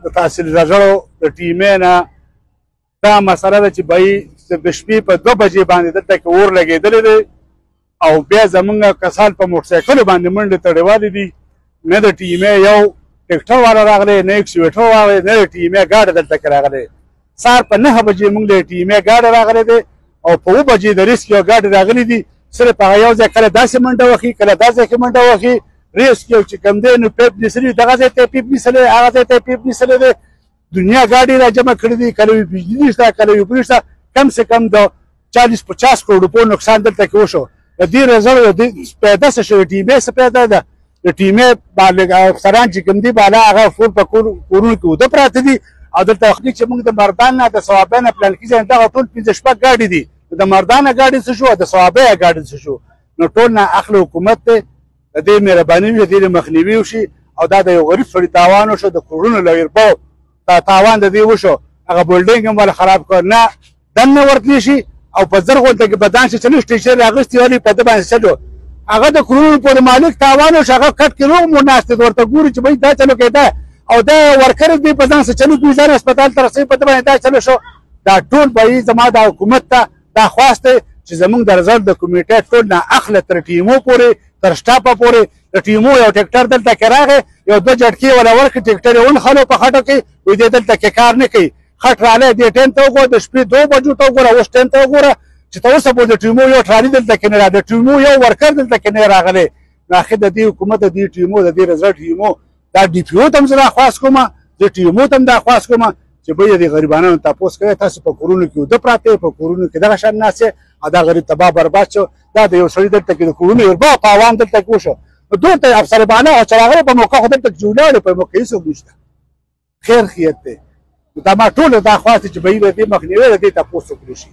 د تحصیل رژړو د ټیمې نه دا مسله ده چې بهی د شپې په 2 بجې باندې دلته کې اور لګېدلی دی او بیا زمونږ کسان په موټرسایکلو باندې منډې تړېوالې دي نه د ټیمې یو ټکټر والا راغلی نه اکسیویټر راغلی نه د ټیمې ګاډی دلته کې راغلی سهار په 9 بجې موږ د ټیمې ګاډی راغلی دی او په 7 بجې د ریسک یو ګاډی راغلی دي صرف هغه یو ځای کله داسې منډه وخي کله داسې کې منډه وخي ریسک یو چې کوم دی نو پیپ نیسلی دغه ځای ته پیپ نیسلی هغه ځای ته پیپ نیسلی دی دنیا ګاډي را جمع کړي دي کله وي بجلي شته کله وي پولیس شته کم سے کم د 40-50 کروڑ روپو نقصان دلته کې وشو د دې رزلټ د پیدا شوی ټیمې څه پیدا ده د ټیمې بالغ افسران چې کوم دي بالا هغه فور په کورونو کې وده پراته دي او دلته خو چې موږ د مردان نه د ثوابه نه پلان کې ځان دغه ټول 15 شپږ ګاډي دي د مردان ګاډي څه شو د ثوابه ګاډي څه شو نو ټول نه اخلي حکومت ته د دې مهرباني وي د دې مخنیوي وشي او دا د یو غریب سړي تاوان وشو د کورونو لویربو تاوان د دې وشو هغه بولډینګ هم ول خراب کړ نه دنه ورتلی شي او په زرغون ته کې بدان چې چلو سټیشن راغستې والی په د باندې چلو هغه د کورونو په مالک تاوان وشو هغه کټ کې روغ مو ناشته ورته ګوري چې بای دا چلو کېده او دا ورکر دې په ځان څه چلو ګوزار هسپتال ته رسېږي په د باندې دا چلو شو دا ټول به زما د حکومت ته دا خواسته چې زمونږ د رزلټ د کمیټې ټول نه اخله تر ټیمو پورې تر شټاپه پورې د ټیمو یو ټیکټر دلته کې راغی یو 2 جټکې ولا ورکړي ټیکټر یې ونښلو په خټو کې وایي دی دلته کې کار نه کوي خټ رالی دې ټایم ته وګوره د شپې 2 بجو ته وګوره اوس ټایم ته وګوره چې ته اوسه پورې د ټیمو یو ټرالي دلته کې نه د ټیمو یو ورکر دلته کې نه راغلی نو اخر د دې حکومت د دې ټیمو د دې رزلټ ټیمو دا ډي پي او ته هم زه درخواست کوم د ټیمو ته هم درخواست کوم چې بیا د غریبانو تاسو کوي تاسو په کورونو کې وده پراته په کورونو کې دغه شان ناسه دا غریب تباہ برباد شو دا د یو سړي دلته کې د کورونو وربا تاوان دلته کې وشو دوی ته افسر باندې او چراغ په موقع خو دلته جوړاله په موقع هیڅ نشته خیر خیرته دا ما ټول دا خواست چې به دې مخنیوي دې تاسو کولی شي